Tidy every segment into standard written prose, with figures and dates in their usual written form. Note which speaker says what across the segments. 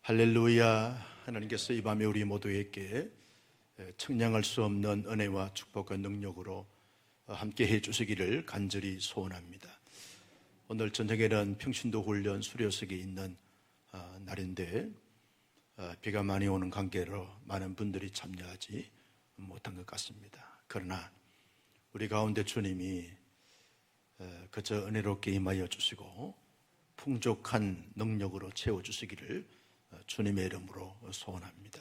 Speaker 1: 할렐루야. 하나님께서 이 밤에 우리 모두에게 청량할 수 없는 은혜와 축복과 능력으로 함께 해주시기를 간절히 소원합니다. 오늘 저녁에는 평신도 훈련 수료식이 있는 날인데 비가 많이 오는 관계로 많은 분들이 참여하지 못한 것 같습니다. 그러나 우리 가운데 주님이 그저 은혜롭게 임하여 주시고 풍족한 능력으로 채워주시기를 주님의 이름으로 소원합니다.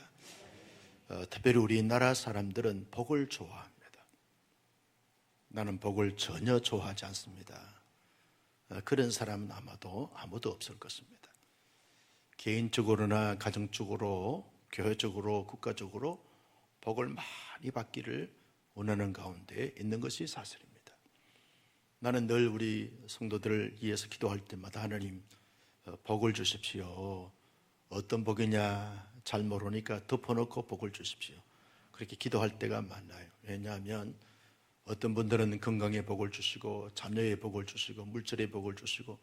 Speaker 1: 특별히 우리나라 사람들은 복을 좋아합니다. 나는 복을 전혀 좋아하지 않습니다. 그런 사람은 아마도 아무도 없을 것입니다. 개인적으로나 가정적으로, 교회적으로, 국가적으로 복을 많이 받기를 원하는 가운데 있는 것이 사실입니다. 나는 늘 우리 성도들을 위해서 기도할 때마다 하나님 복을 주십시오. 어떤 복이냐 잘 모르니까 덮어놓고 복을 주십시오. 그렇게 기도할 때가 많아요. 왜냐하면 어떤 분들은 건강의 복을 주시고 자녀의 복을 주시고 물질의 복을 주시고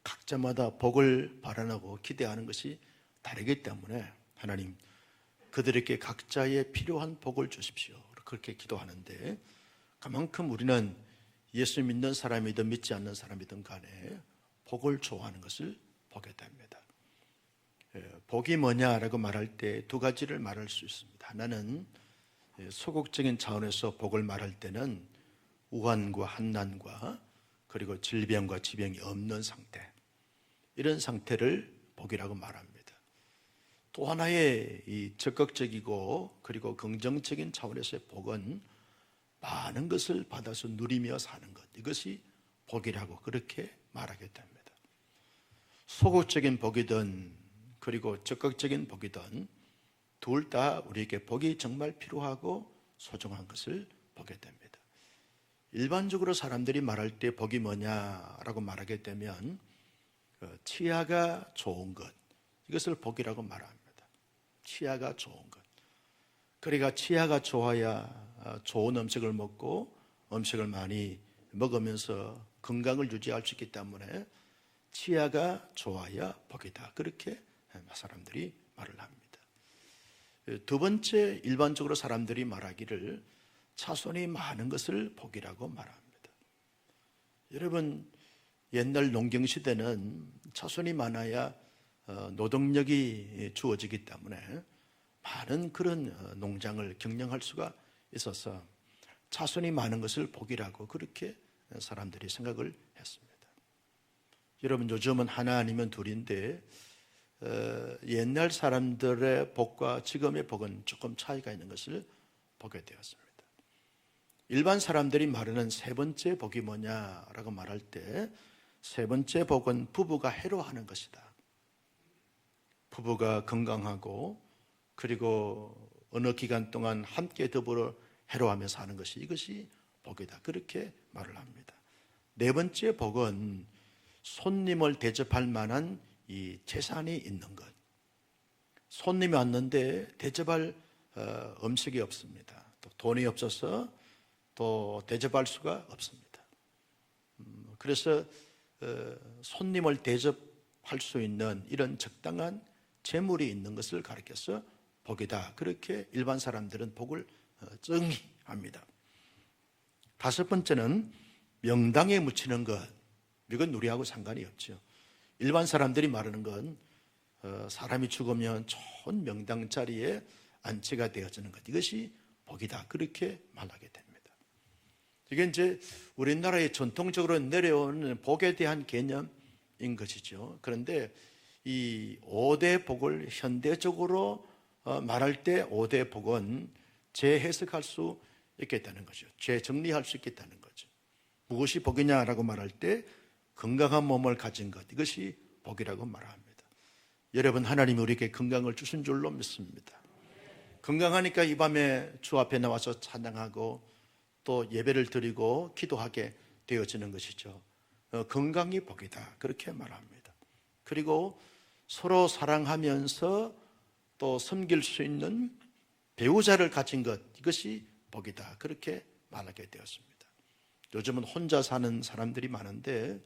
Speaker 1: 각자마다 복을 바라고 기대하는 것이 다르기 때문에 하나님 그들에게 각자의 필요한 복을 주십시오. 그렇게 기도하는데 그만큼 우리는 예수 믿는 사람이든 믿지 않는 사람이든 간에 복을 좋아하는 것을 보게 됩니다. 복이 뭐냐라고 말할 때 두 가지를 말할 수 있습니다. 하나는 소극적인 차원에서 복을 말할 때는 우환과 한난과 그리고 질병과 지병이 없는 상태, 이런 상태를 복이라고 말합니다. 또 하나의 이 적극적이고 그리고 긍정적인 차원에서의 복은 많은 것을 받아서 누리며 사는 것, 이것이 복이라고 그렇게 말하게 됩니다. 소극적인 복이든 그리고 적극적인 복이든 둘 다 우리에게 복이 정말 필요하고 소중한 것을 보게 됩니다. 일반적으로 사람들이 말할 때 복이 뭐냐라고 말하게 되면 치아가 좋은 것, 이것을 복이라고 말합니다. 치아가 좋은 것. 그러니까 치아가 좋아야 좋은 음식을 먹고 음식을 많이 먹으면서 건강을 유지할 수 있기 때문에 치아가 좋아야 복이다, 그렇게 사람들이 말을 합니다. 두 번째, 일반적으로 사람들이 말하기를 자손이 많은 것을 복이라고 말합니다. 여러분, 옛날 농경시대는 자손이 많아야 노동력이 주어지기 때문에 많은 그런 농장을 경영할 수가 있어서 자손이 많은 것을 복이라고 그렇게 사람들이 생각을 했습니다. 여러분, 요즘은 하나 아니면 둘인데 옛날 사람들의 복과 지금의 복은 조금 차이가 있는 것을 보게 되었습니다. 일반 사람들이 말하는 세 번째 복이 뭐냐라고 말할 때 세 번째 복은 부부가 해로하는 것이다. 부부가 건강하고 그리고 어느 기간 동안 함께 더불어 해로하며 사는 것이, 이것이 복이다, 그렇게 말을 합니다. 네 번째 복은 손님을 대접할 만한 이 재산이 있는 것. 손님이 왔는데 대접할 음식이 없습니다. 또 돈이 없어서 또 대접할 수가 없습니다. 그래서 손님을 대접할 수 있는 이런 적당한 재물이 있는 것을 가리켜서 복이다, 그렇게 일반 사람들은 복을 정의합니다. 다섯 번째는 명당에 묻히는 것. 이건 우리하고 상관이 없죠. 일반 사람들이 말하는 건 사람이 죽으면 좋은 명당 자리에 안치가 되어지는 것, 이것이 복이다, 그렇게 말하게 됩니다. 이게 이제 우리나라의 전통적으로 내려오는 복에 대한 개념인 것이죠. 그런데 이 5대 복을 현대적으로 말할 때 5대 복은 재해석할 수 있게 되는 거죠. 재정리할 수 있게 되는 거죠. 무엇이 복이냐라고 말할 때 건강한 몸을 가진 것, 이것이 복이라고 말합니다. 여러분, 하나님이 우리에게 건강을 주신 줄로 믿습니다. 건강하니까 이 밤에 주 앞에 나와서 찬양하고 또 예배를 드리고 기도하게 되어지는 것이죠. 건강이 복이다, 그렇게 말합니다. 그리고 서로 사랑하면서 또 섬길 수 있는 배우자를 가진 것, 이것이 복이다, 그렇게 말하게 되었습니다. 요즘은 혼자 사는 사람들이 많은데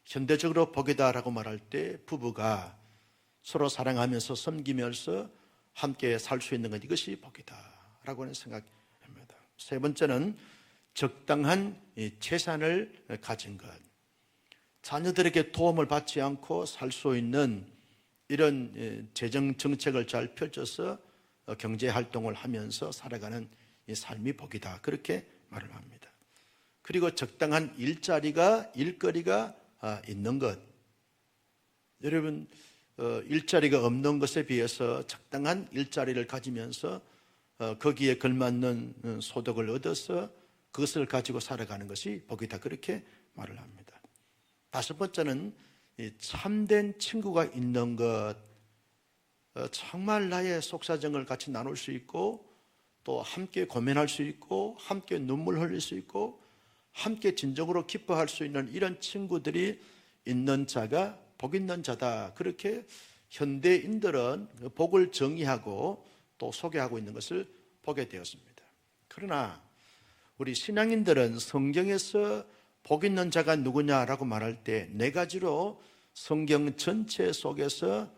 Speaker 1: 현대적으로 복이다라고 말할 때 부부가 서로 사랑하면서 섬기면서 함께 살 수 있는 것, 이것이 복이다라고 생각합니다. 세 번째는 적당한 재산을 가진 것. 자녀들에게 도움을 받지 않고 살 수 있는 이런 재정 정책을 잘 펼쳐서 경제 활동을 하면서 살아가는 이 삶이 복이다, 그렇게 말을 합니다. 그리고 적당한 일거리가 있는 것. 여러분, 일자리가 없는 것에 비해서 적당한 일자리를 가지면서 거기에 걸맞는 소득을 얻어서 그것을 가지고 살아가는 것이 복이다, 그렇게 말을 합니다. 다섯 번째는 참된 친구가 있는 것. 정말 나의 속사정을 같이 나눌 수 있고, 또 함께 고민할 수 있고, 함께 눈물 흘릴 수 있고, 함께 진정으로 기뻐할 수 있는 이런 친구들이 있는 자가 복 있는 자다, 그렇게 현대인들은 복을 정의하고 또 소개하고 있는 것을 보게 되었습니다. 그러나 우리 신앙인들은 성경에서 복 있는 자가 누구냐라고 말할 때 네 가지로 성경 전체 속에서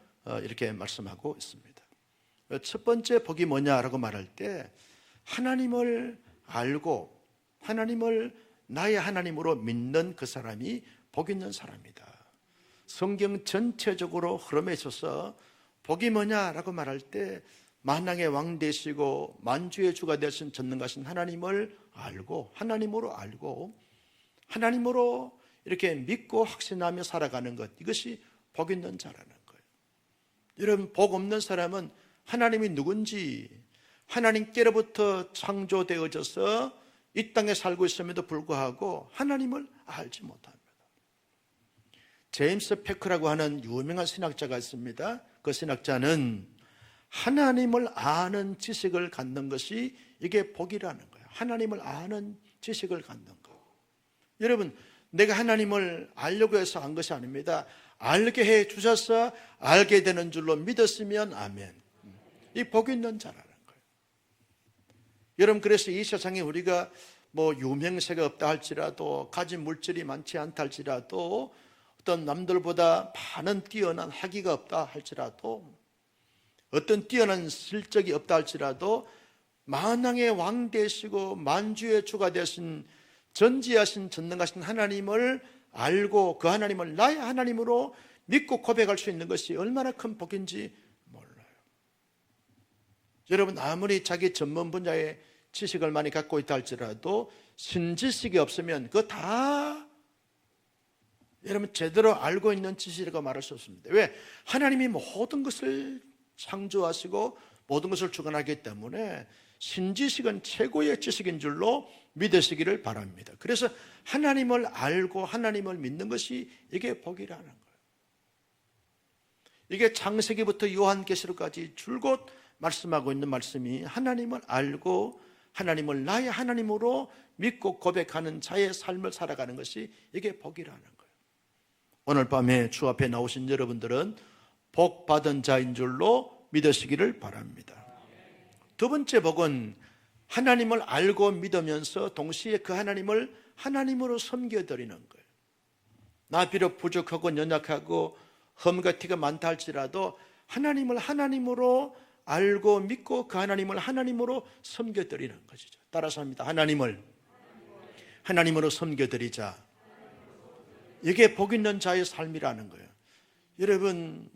Speaker 1: 이렇게 말씀하고 있습니다. 첫 번째 복이 뭐냐라고 말할 때 하나님을 알고 하나님을 나의 하나님으로 믿는 그 사람이 복 있는 사람이다. 성경 전체적으로 흐름에 있어서 복이 뭐냐라고 말할 때 만왕의 왕 되시고 만주의 주가 되신 전능하신 하나님을 알고 하나님으로 알고 하나님으로 이렇게 믿고 확신하며 살아가는 것, 이것이 복 있는 자라는 거예요. 여러분, 복 없는 사람은 하나님이 누군지, 하나님께로부터 창조되어져서 이 땅에 살고 있음에도 불구하고 하나님을 알지 못합니다. 제임스 패크라고 하는 유명한 신학자가 있습니다. 그 신학자는 하나님을 아는 지식을 갖는 것이 이게 복이라는 거예요. 하나님을 아는 지식을 갖는 거. 여러분, 내가 하나님을 알려고 해서 한 것이 아닙니다. 알게 해 주셔서 알게 되는 줄로 믿었으면 아멘. 이 복 있는 자라는 거예요. 여러분, 그래서 이 세상에 우리가 뭐 유명세가 없다 할지라도, 가진 물질이 많지 않다 할지라도, 어떤 남들보다 많은 뛰어난 학위가 없다 할지라도, 어떤 뛰어난 실적이 없다 할지라도 만왕의 왕 되시고 만주의 주가 되신 전지하신 전능하신 하나님을 알고 그 하나님을 나의 하나님으로 믿고 고백할 수 있는 것이 얼마나 큰 복인지 몰라요. 여러분, 아무리 자기 전문 분야의 지식을 많이 갖고 있다 할지라도 신지식이 없으면 그거 다 여러분 제대로 알고 있는 지식이라고 말할 수 없습니다. 왜? 하나님이 모든 것을 창조하시고 모든 것을 주관하기 때문에 신지식은 최고의 지식인 줄로 믿으시기를 바랍니다. 그래서 하나님을 알고 하나님을 믿는 것이 이게 복이라는 거예요. 이게 창세기부터 요한계시록까지 줄곧 말씀하고 있는 말씀이 하나님을 알고 하나님을 나의 하나님으로 믿고 고백하는 자의 삶을 살아가는 것이 이게 복이라는 거예요. 오늘 밤에 주 앞에 나오신 여러분들은 복 받은 자인 줄로 믿으시기를 바랍니다. 두 번째 복은 하나님을 알고 믿으면서 동시에 그 하나님을 하나님으로 섬겨드리는 거예요. 나 비록 부족하고 연약하고 험과 티가 많다 할지라도 하나님을 하나님으로 알고 믿고 그 하나님을 하나님으로 섬겨드리는 것이죠. 따라서 합니다. 하나님을 하나님으로 섬겨드리자. 이게 복 있는 자의 삶이라는 거예요. 여러분,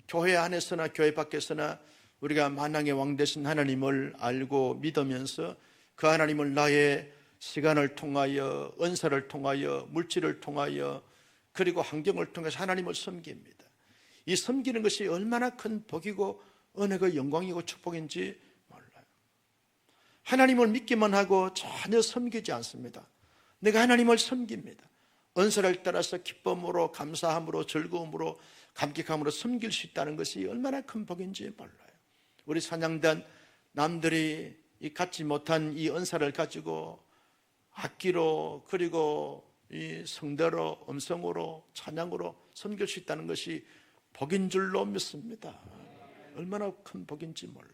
Speaker 1: 교회 안에서나 교회 밖에서나 우리가 만왕의 왕 되신 하나님을 알고 믿으면서 그 하나님을 나의 시간을 통하여, 은사를 통하여, 물질을 통하여, 그리고 환경을 통해서 하나님을 섬깁니다. 이 섬기는 것이 얼마나 큰 복이고 은혜고 영광이고 축복인지 몰라요. 하나님을 믿기만 하고 전혀 섬기지 않습니다. 내가 하나님을 섬깁니다. 은사를 따라서 기쁨으로, 감사함으로, 즐거움으로, 감격함으로 섬길 수 있다는 것이 얼마나 큰 복인지 몰라요. 우리 찬양단 남들이 갖지 못한 이 은사를 가지고 악기로, 그리고 이 성대로, 음성으로, 찬양으로 섬길 수 있다는 것이 복인 줄로 믿습니다. 얼마나 큰 복인지 몰라요.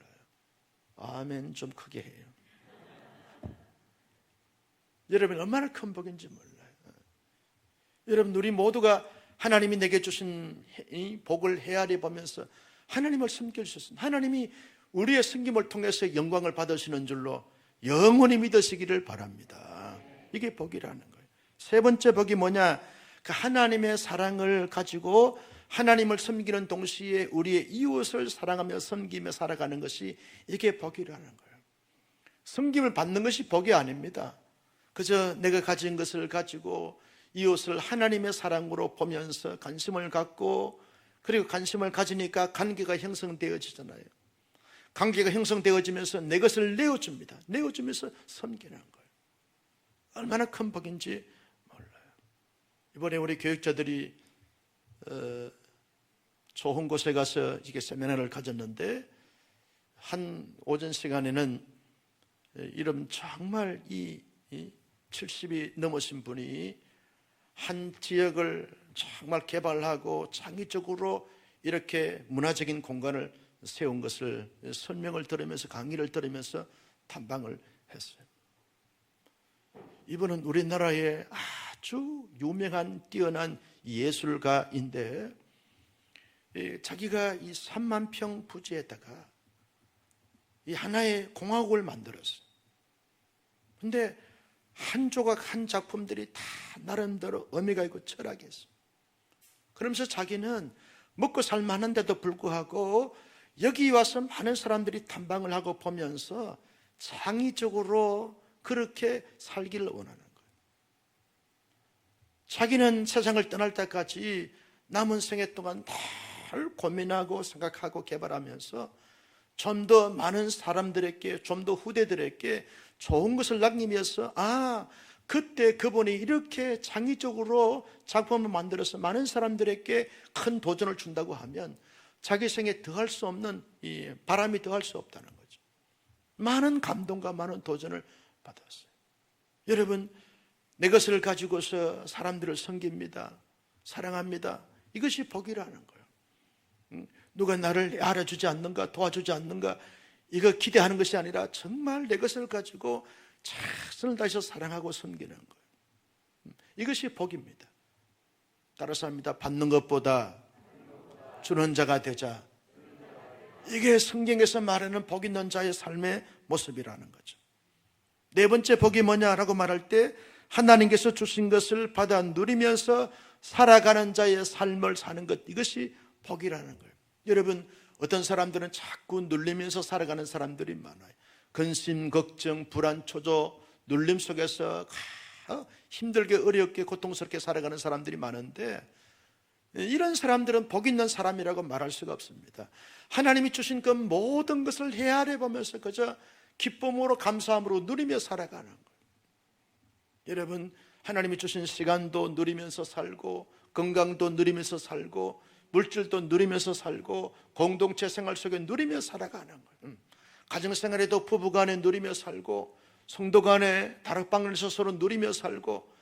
Speaker 1: 아멘 좀 크게 해요. 여러분, 얼마나 큰 복인지 몰라요. 여러분, 우리 모두가 하나님이 내게 주신 이 복을 헤아려 보면서 하나님을 섬길 수 있습니다. 하나님이 우리의 섬김을 통해서 영광을 받으시는 줄로 영원히 믿으시기를 바랍니다. 이게 복이라는 거예요. 세 번째 복이 뭐냐? 그 하나님의 사랑을 가지고 하나님을 섬기는 동시에 우리의 이웃을 사랑하며 섬기며 살아가는 것이 이게 복이라는 거예요. 섬김을 받는 것이 복이 아닙니다. 그저 내가 가진 것을 가지고 이웃을 하나님의 사랑으로 보면서 관심을 갖고, 그리고 관심을 가지니까 관계가 형성되어지잖아요. 관계가 형성되어지면서 내 것을 내어줍니다. 내어주면서 섬기는 거예요. 얼마나 큰 복인지 몰라요. 이번에 우리 교육자들이 좋은 곳에 가서 이게 세미나를 가졌는데, 한 오전 시간에는 이름 정말 70이 넘으신 분이 한 지역을 정말 개발하고 창의적으로 이렇게 문화적인 공간을 세운 것을 설명을 들으면서, 강의를 들으면서 탐방을 했어요. 이분은 우리나라의 아주 유명한 뛰어난 예술가인데, 자기가 이 3만 평 부지에다가 이 하나의 공화국을 만들었어요. 근데 한 조각 한 작품들이 다 나름대로 의미가 있고 철학이 있어요. 그러면서 자기는 먹고 살만한데도 불구하고 여기 와서 많은 사람들이 탐방을 하고 보면서 창의적으로 그렇게 살기를 원하는 거예요. 자기는 세상을 떠날 때까지 남은 생애 동안 늘 고민하고 생각하고 개발하면서 좀 더 많은 사람들에게, 좀 더 후대들에게 좋은 것을 남기면서, 그때 그분이 이렇게 창의적으로 작품을 만들어서 많은 사람들에게 큰 도전을 준다고 하면 자기 생에 더할 수 없는 이 바람이 더할 수 없다는 거죠. 많은 감동과 많은 도전을 받았어요. 여러분, 내 것을 가지고서 사람들을 섬깁니다. 사랑합니다. 이것이 복이라는 거예요. 누가 나를 알아주지 않는가, 도와주지 않는가, 이거 기대하는 것이 아니라 정말 내 것을 가지고 최선을 다해서 사랑하고 섬기는 거예요. 이것이 복입니다. 따라서 합니다. 받는 것보다 주는 자가 되자. 이게 성경에서 말하는 복 있는 자의 삶의 모습이라는 거죠. 네 번째 복이 뭐냐라고 말할 때, 하나님께서 주신 것을 받아 누리면서 살아가는 자의 삶을 사는 것, 이것이 복이라는 거예요. 여러분, 어떤 사람들은 자꾸 눌리면서 살아가는 사람들이 많아요. 근심, 걱정, 불안, 초조, 눌림 속에서 힘들게, 어렵게, 고통스럽게 살아가는 사람들이 많은데, 이런 사람들은 복 있는 사람이라고 말할 수가 없습니다. 하나님이 주신 그 모든 것을 헤아려 보면서 그저 기쁨으로, 감사함으로 누리며 살아가는 거예요. 여러분, 하나님이 주신 시간도 누리면서 살고, 건강도 누리면서 살고, 물질도 누리면서 살고, 공동체 생활 속에 누리며 살아가는 거예요. 가정생활에도 부부간에 누리며 살고, 성도간에 다락방에서 서로 누리며 살고,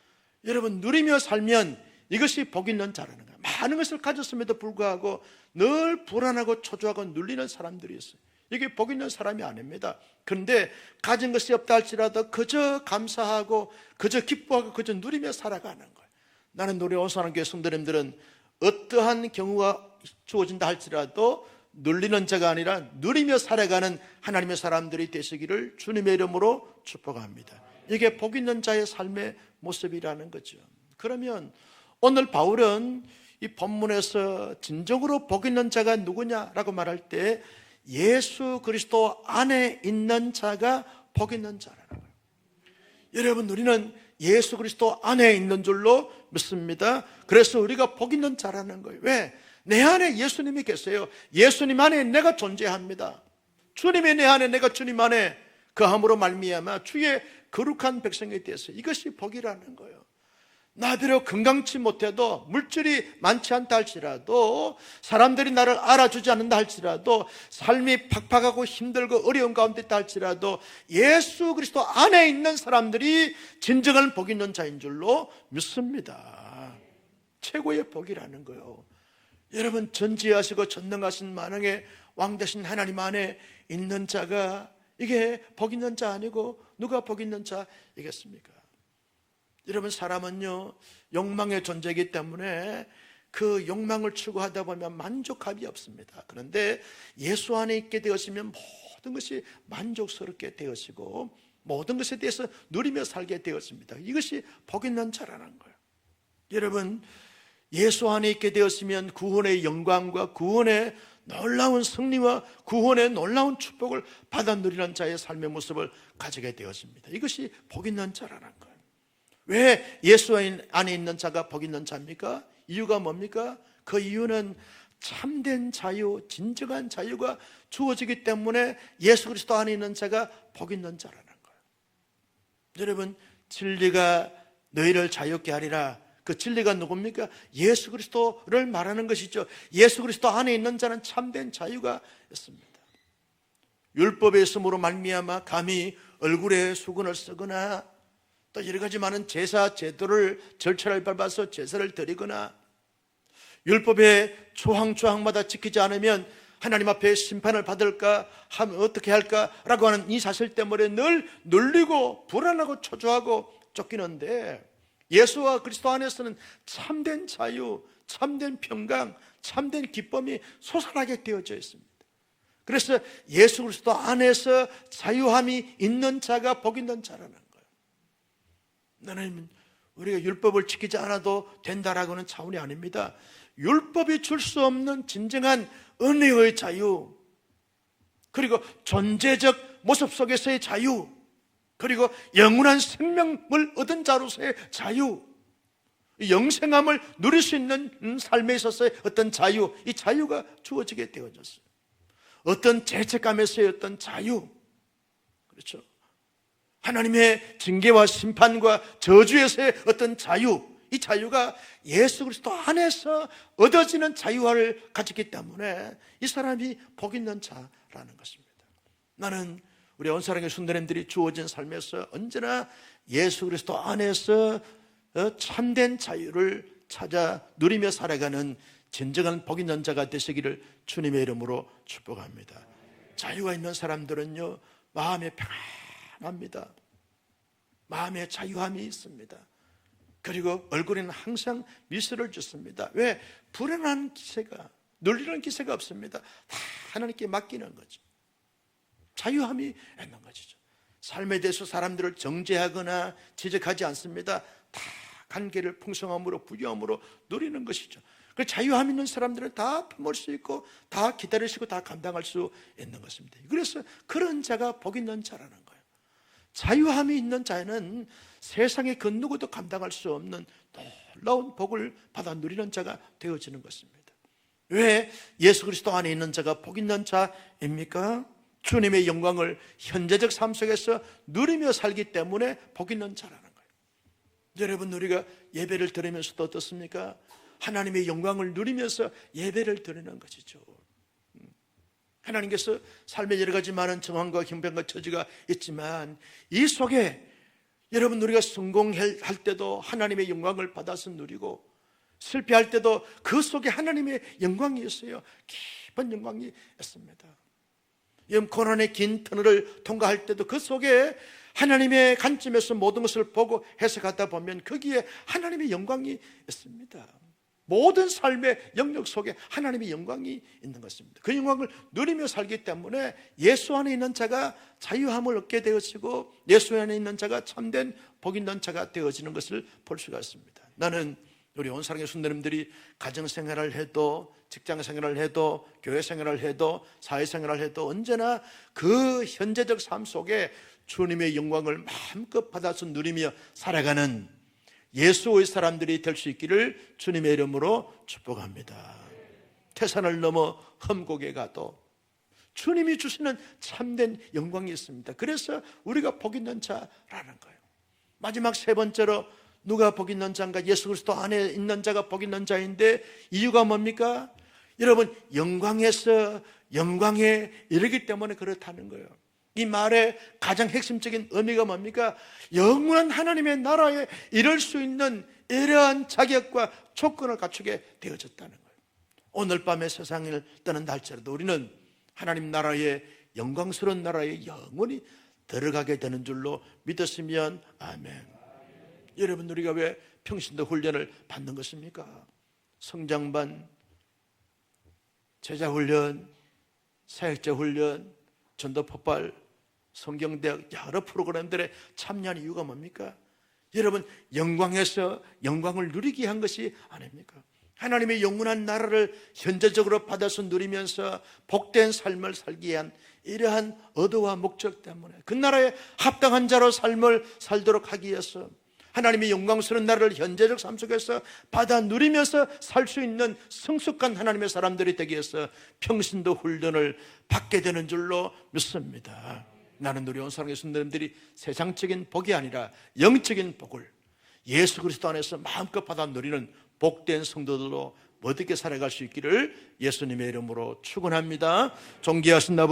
Speaker 1: 여러분, 누리며 살면 이것이 복 있는 자라는 거예요. 많은 것을 가졌음에도 불구하고 늘 불안하고 초조하고 눌리는 사람들이 있어요. 이게 복 있는 사람이 아닙니다. 그런데 가진 것이 없다 할지라도 그저 감사하고, 그저 기뻐하고, 그저 누리며 살아가는 거예요. 나는 노래 오사는 교회 성도님들은 어떠한 경우가 주어진다 할지라도 눌리는 자가 아니라 누리며 살아가는 하나님의 사람들이 되시기를 주님의 이름으로 축복합니다. 이게 복 있는 자의 삶의 모습이라는 거죠. 그러면 오늘 바울은 이 본문에서 진정으로 복 있는 자가 누구냐라고 말할 때, 예수 그리스도 안에 있는 자가 복 있는 자라는 거예요. 여러분, 우리는 예수 그리스도 안에 있는 줄로 믿습니다. 그래서 우리가 복 있는 자라는 거예요. 왜? 내 안에 예수님이 계세요. 예수님 안에 내가 존재합니다. 주님의 내 안에, 내가 주님 안에 거함으로 말미암아 주의 거룩한 백성이 되었어요. 이것이 복이라는 거예요. 나 비록 건강치 못해도, 물질이 많지 않다 할지라도, 사람들이 나를 알아주지 않는다 할지라도, 삶이 팍팍하고 힘들고 어려운 가운데 있다 할지라도 예수 그리스도 안에 있는 사람들이 진정한 복 있는 자인 줄로 믿습니다. 최고의 복이라는 거예요. 여러분, 전지하시고 전능하신 만왕의 왕 되신 하나님 안에 있는 자가, 이게 복 있는 자 아니고 누가 복 있는 자이겠습니까? 여러분, 사람은요 욕망의 존재이기 때문에 그 욕망을 추구하다 보면 만족감이 없습니다. 그런데 예수 안에 있게 되었으면 모든 것이 만족스럽게 되어지고 모든 것에 대해서 누리며 살게 되었습니다. 이것이 복 있는 자라는 거예요. 여러분, 예수 안에 있게 되었으면 구원의 영광과 구원의 놀라운 승리와 구원의 놀라운 축복을 받아 누리는 자의 삶의 모습을 가지게 되었습니다. 이것이 복 있는 자라는 거예요. 왜 예수 안에 있는 자가 복 있는 자입니까? 이유가 뭡니까? 그 이유는 참된 자유, 진정한 자유가 주어지기 때문에 예수 그리스도 안에 있는 자가 복 있는 자라는 거예요. 여러분, 진리가 너희를 자유케 하리라. 그 진리가 누굽니까? 예수 그리스도를 말하는 것이죠. 예수 그리스도 안에 있는 자는 참된 자유가 있습니다. 율법의 있음으로 말미암아 감히 얼굴에 수건을 쓰거나 또 여러 가지 많은 제사 제도를 절차를 밟아서 제사를 드리거나 율법의 조항조항마다 지키지 않으면 하나님 앞에 심판을 받을까 하면 어떻게 할까라고 하는 이 사실 때문에 늘 눌리고 불안하고 초조하고 쫓기는데 예수와 그리스도 안에서는 참된 자유, 참된 평강, 참된 기쁨이 솟아나게 되어져 있습니다. 그래서 예수 그리스도 안에서 자유함이 있는 자가 복 있는 자라는 거예요. 나는 우리가 율법을 지키지 않아도 된다라고는 차원이 아닙니다. 율법이 줄 수 없는 진정한 은혜의 자유, 그리고 존재적 모습 속에서의 자유, 그리고 영원한 생명을 얻은 자로서의 자유, 영생함을 누릴 수 있는 삶에 있어서의 어떤 자유, 이 자유가 주어지게 되어졌어요. 어떤 죄책감에서의 어떤 자유, 그렇죠? 하나님의 징계와 심판과 저주에서의 어떤 자유, 이 자유가 예수 그리스도 안에서 얻어지는 자유를 가졌기 때문에 이 사람이 복 있는 자라는 것입니다. 나는 우리 온사랑의 순례님들이 주어진 삶에서 언제나 예수 그리스도 안에서 참된 자유를 찾아 누리며 살아가는 진정한 복 있는 자가 되시기를 주님의 이름으로 축복합니다. 자유가 있는 사람들은요, 마음에 평안합니다. 마음에 자유함이 있습니다. 그리고 얼굴에는 항상 미소를 짓습니다. 왜? 불안한 기세가, 눌리는 기세가 없습니다. 다 하나님께 맡기는 거죠. 자유함이 있는 것이죠. 삶에 대해서 사람들을 정죄하거나 지적하지 않습니다. 다 관계를 풍성함으로 부유함으로 누리는 것이죠. 그 자유함 있는 사람들은 다 품을 수 있고 다 기다리시고 다 감당할 수 있는 것입니다. 그래서 그런 자가 복 있는 자라는 거예요. 자유함이 있는 자는 세상에 그 누구도 감당할 수 없는 놀라운 복을 받아 누리는 자가 되어지는 것입니다. 왜 예수 그리스도 안에 있는 자가 복 있는 자입니까? 주님의 영광을 현재적 삶 속에서 누리며 살기 때문에 복 있는 자라는 거예요. 여러분, 우리가 예배를 드리면서도 어떻습니까? 하나님의 영광을 누리면서 예배를 드리는 것이죠. 하나님께서 삶에 여러 가지 많은 정황과 형편과 처지가 있지만 이 속에 여러분, 우리가 성공할 때도 하나님의 영광을 받아서 누리고 실패할 때도 그 속에 하나님의 영광이 있어요. 깊은 영광이 있습니다. 고난의 긴 터널을 통과할 때도 그 속에 하나님의 관점에서 모든 것을 보고 해석하다 보면 거기에 하나님의 영광이 있습니다. 모든 삶의 영역 속에 하나님의 영광이 있는 것입니다. 그 영광을 누리며 살기 때문에 예수 안에 있는 자가 자유함을 얻게 되어지고 예수 안에 있는 자가 참된 복 있는 자가 되어지는 것을 볼 수가 있습니다. 나는 우리 온사랑의 순례님들이 가정생활을 해도 직장생활을 해도 교회생활을 해도 사회생활을 해도 언제나 그 현재적 삶 속에 주님의 영광을 마음껏 받아서 누리며 살아가는 예수의 사람들이 될 수 있기를 주님의 이름으로 축복합니다. 태산을 넘어 험곡에 가도 주님이 주시는 참된 영광이 있습니다. 그래서 우리가 복 있는 자라는 거예요. 마지막 세 번째로 누가 복 있는 자인가? 예수 그리스도 안에 있는 자가 복 있는 자인데 이유가 뭡니까? 여러분, 영광에서 영광에 이르기 때문에 그렇다는 거예요. 이 말의 가장 핵심적인 의미가 뭡니까? 영원한 하나님의 나라에 이를 수 있는 이러한 자격과 조건을 갖추게 되어졌다는 거예요. 오늘 밤에 세상을 떠는 날짜라도 우리는 하나님 나라의 영광스러운 나라에 영원히 들어가게 되는 줄로 믿었으면 아멘. 여러분, 우리가 왜 평신도 훈련을 받는 것입니까? 성장반, 제자훈련, 사역자훈련, 전도폭발, 성경대학 여러 프로그램들에 참여한 이유가 뭡니까? 여러분, 영광에서 영광을 누리게 한 것이 아닙니까? 하나님의 영원한 나라를 현재적으로 받아서 누리면서 복된 삶을 살기 위한 이러한 의도와 목적 때문에 그 나라에 합당한 자로 삶을 살도록 하기 위해서 하나님의 영광스러운 나라를 현재적 삶 속에서 받아 누리면서 살 수 있는 성숙한 하나님의 사람들이 되기 위해서 평신도 훈련을 받게 되는 줄로 믿습니다. 나는 우리 온 사랑의 성도님들이 세상적인 복이 아니라 영적인 복을 예수 그리스도 안에서 마음껏 받아 누리는 복된 성도들로 멋있게 살아갈 수 있기를 예수님의 이름으로 축원합니다. 존귀하신 아버지,